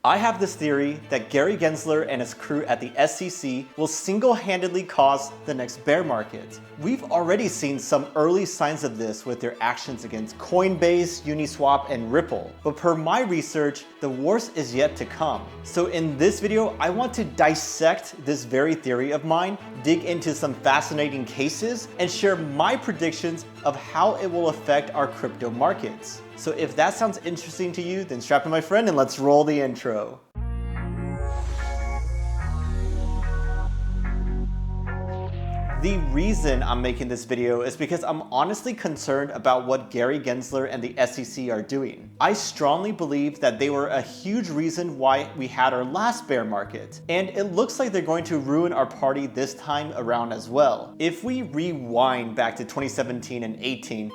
I have this theory that Gary Gensler and his crew at the SEC will single-handedly cause the next bear market. We've already seen some early signs of this with their actions against Coinbase, Uniswap, and Ripple. But per my research, the worst is yet to come. So in this video, I want to dissect this very theory of mine, dig into some fascinating cases, and share my predictions of how it will affect our crypto markets. So if that sounds interesting to you, then strap in my friend and let's roll the intro. The reason I'm making this video is because I'm honestly concerned about what Gary Gensler and the SEC are doing. I strongly believe that they were a huge reason why we had our last bear market, and it looks like they're going to ruin our party this time around as well. If we rewind back to 2017 and 18,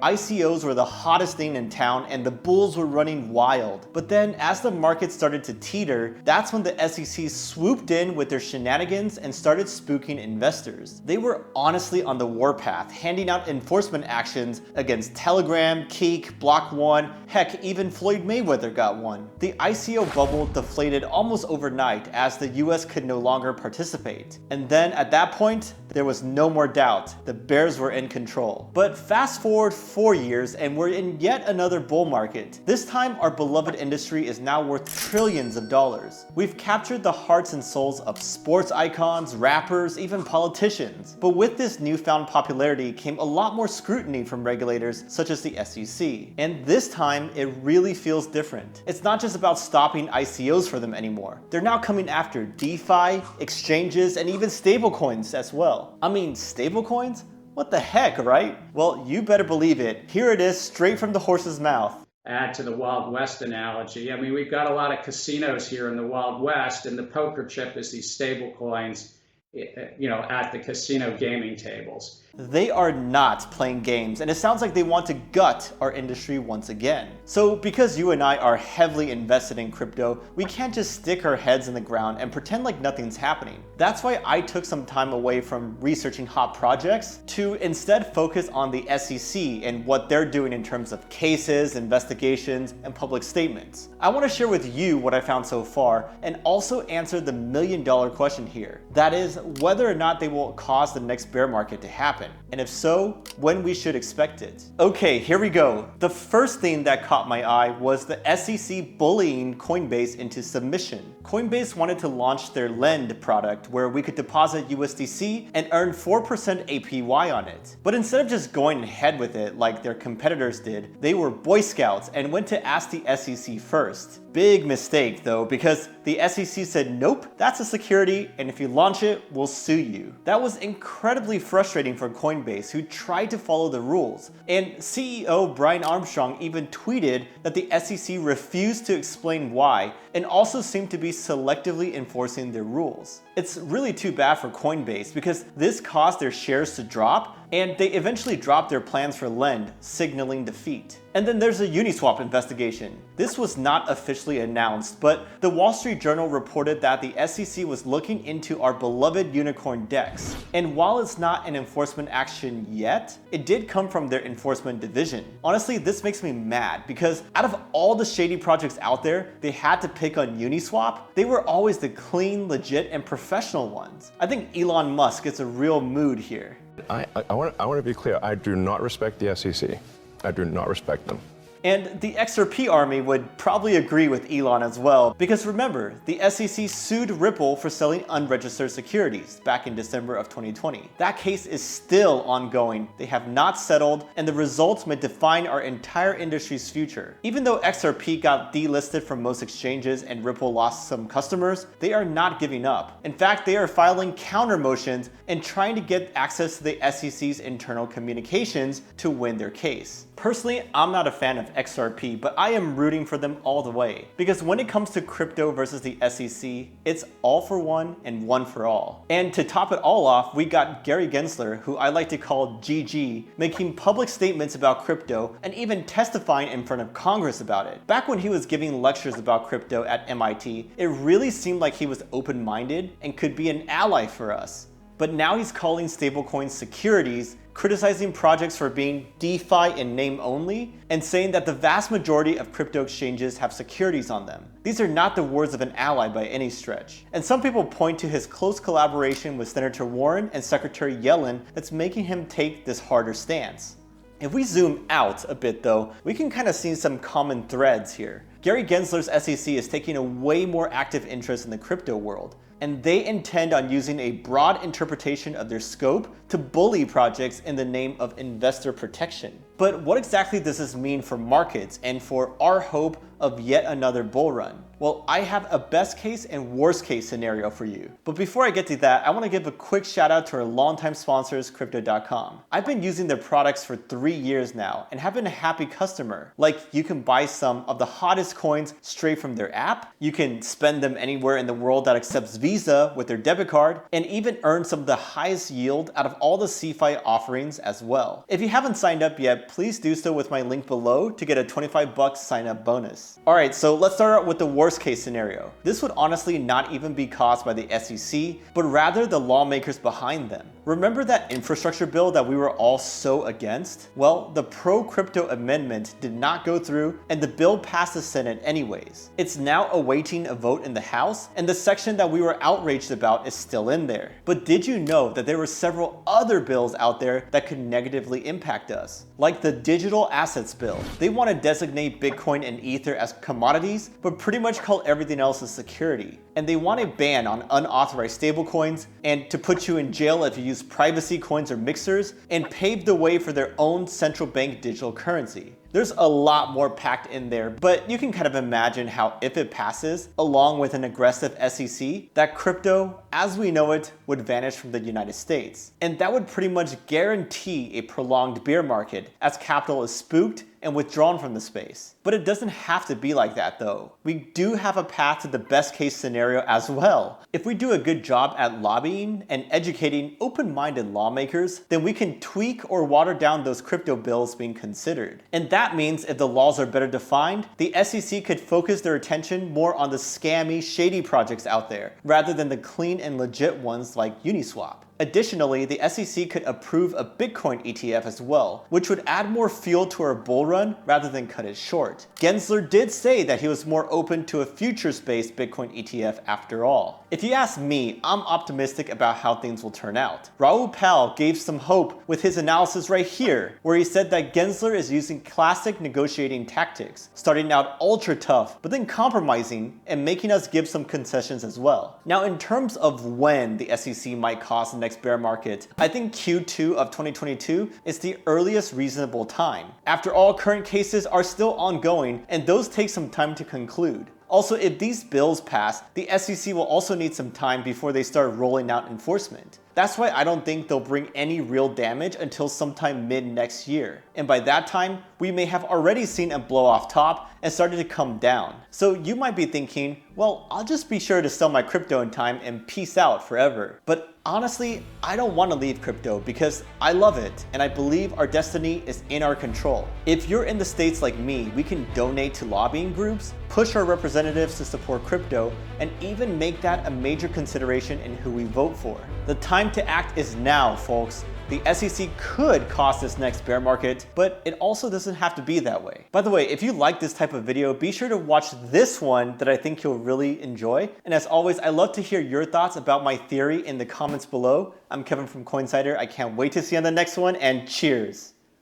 ICOs were the hottest thing in town and the bulls were running wild. But then as the market started to teeter, that's when the SEC swooped in with their shenanigans and started spooking investors. They were honestly on the warpath, handing out enforcement actions against Telegram, Keek, Block One, heck, even Floyd Mayweather got one. The ICO bubble deflated almost overnight as the US could no longer participate. And then at that point, there was no more doubt, the bears were in control. But fast forward 4 years and we're in yet another bull market. This time our beloved industry is now worth trillions of dollars. We've captured the hearts and souls of sports icons, rappers, even politicians. But with this newfound popularity came a lot more scrutiny from regulators such as the SEC. And this time it really feels different. It's not just about stopping ICOs for them anymore. They're now coming after DeFi, exchanges, and even stablecoins as well. I mean, stablecoins? What the heck, right? Well, you better believe it. Here it is, straight from the horse's mouth. Add to the Wild West analogy. I mean, we've got a lot of casinos here in the Wild West, and the poker chip is these stable coins, at the casino gaming tables. They are not playing games, and it sounds like they want to gut our industry once again. So because you and I are heavily invested in crypto, we can't just stick our heads in the ground and pretend like nothing's happening. That's why I took some time away from researching hot projects to instead focus on the SEC and what they're doing in terms of cases, investigations, and public statements. I want to share with you what I found so far and also answer the million-dollar question here. That is, whether or not they will cause the next bear market to happen. And if so, when we should expect it. Okay, here we go. The first thing that caught my eye was the SEC bullying Coinbase into submission. Coinbase wanted to launch their Lend product where we could deposit USDC and earn 4% APY on it. But instead of just going ahead with it like their competitors did, they were Boy Scouts and went to ask the SEC first. Big mistake though, because the SEC said, nope, that's a security, and if you launch it, we'll sue you. That was incredibly frustrating for Coinbase, who tried to follow the rules. And CEO Brian Armstrong even tweeted that the SEC refused to explain why, and also seemed to be selectively enforcing their rules. It's really too bad for Coinbase because this caused their shares to drop, and they eventually dropped their plans for Lend, signaling defeat. And then there's a Uniswap investigation. This was not officially announced, but the Wall Street Journal reported that the SEC was looking into our beloved unicorn DEX. And while it's not an enforcement action yet, it did come from their enforcement division. Honestly, this makes me mad because out of all the shady projects out there, they had to pick on Uniswap. They were always the clean, legit, and professional ones. I think Elon Musk is a real mood here. I want to be clear. I do not respect the SEC. I do not respect them. And the XRP army would probably agree with Elon as well, because remember, the SEC sued Ripple for selling unregistered securities back in December of 2020. That case is still ongoing. They have not settled, and the results may define our entire industry's future. Even though XRP got delisted from most exchanges and Ripple lost some customers, they are not giving up. In fact, they are filing counter motions and trying to get access to the SEC's internal communications to win their case. Personally, I'm not a fan of XRP, but I am rooting for them all the way. Because when it comes to crypto versus the SEC, it's all for one and one for all. And to top it all off, we got Gary Gensler, who I like to call GG, making public statements about crypto and even testifying in front of Congress about it. Back when he was giving lectures about crypto at MIT, it really seemed like he was open-minded and could be an ally for us. But now he's calling stablecoins securities criticizing projects for being DeFi in name only, and saying that the vast majority of crypto exchanges have securities on them. These are not the words of an ally by any stretch. And some people point to his close collaboration with Senator Warren and Secretary Yellen that's making him take this harder stance. If we zoom out a bit though, we can kind of see some common threads here. Gary Gensler's SEC is taking a way more active interest in the crypto world, and they intend on using a broad interpretation of their scope to bully projects in the name of investor protection. But what exactly does this mean for markets and for our hope of yet another bull run? Well, I have a best case and worst case scenario for you. But before I get to that, I want to give a quick shout out to our longtime sponsors, Crypto.com. I've been using their products for 3 years now and have been a happy customer. Like, you can buy some of the hottest coins straight from their app, you can spend them anywhere in the world that accepts Visa with their debit card, and even earn some of the highest yield out of all the CeFi offerings as well. If you haven't signed up yet, please do so with my link below to get a $25 sign up bonus. Alright, so let's start out with the worst case scenario. This would honestly not even be caused by the SEC, but rather the lawmakers behind them. Remember that infrastructure bill that we were all so against? Well, the pro-crypto amendment did not go through and the bill passed the Senate anyways. It's now awaiting a vote in the House, and the section that we were outraged about is still in there. But did you know that there were several other bills out there that could negatively impact us? Like the digital assets bill. They want to designate Bitcoin and Ether as commodities, but pretty much call everything else a security. And they want a ban on unauthorized stablecoins, and to put you in jail if you use privacy coins or mixers, and pave the way for their own central bank digital currency. There's a lot more packed in there, but you can kind of imagine how if it passes, along with an aggressive SEC, that crypto, as we know it, would vanish from the United States. And that would pretty much guarantee a prolonged bear market as capital is spooked and withdrawn from the space. But it doesn't have to be like that though. We do have a path to the best case scenario as well. If we do a good job at lobbying and educating open-minded lawmakers, then we can tweak or water down those crypto bills being considered. And that means if the laws are better defined, the SEC could focus their attention more on the scammy, shady projects out there, rather than the clean and legit ones like Uniswap. Additionally, the SEC could approve a Bitcoin ETF as well, which would add more fuel to our bull run rather than cut it short. Gensler did say that he was more open to a futures-based Bitcoin ETF after all. If you ask me, I'm optimistic about how things will turn out. Raoul Pal gave some hope with his analysis right here, where he said that Gensler is using classic negotiating tactics, starting out ultra tough, but then compromising and making us give some concessions as well. Now, in terms of when the SEC might cause the next bear market, I think Q2 of 2022 is the earliest reasonable time. After all, current cases are still ongoing, and those take some time to conclude. Also, if these bills pass, the SEC will also need some time before they start rolling out enforcement. That's why I don't think they'll bring any real damage until sometime mid next year. And by that time, we may have already seen a blow off top and started to come down. So you might be thinking, well, I'll just be sure to sell my crypto in time and peace out forever. But honestly, I don't want to leave crypto because I love it and I believe our destiny is in our control. If you're in the States like me, we can donate to lobbying groups, push our representatives to support crypto, and even make that a major consideration in who we vote for. The time to act is now, folks. The SEC could cause this next bear market, but it also doesn't have to be that way. By the way, if you like this type of video, be sure to watch this one that I think you'll really enjoy. And as always, I love to hear your thoughts about my theory in the comments below. I'm Kevin from Coinsider. I can't wait to see you on the next one, and cheers.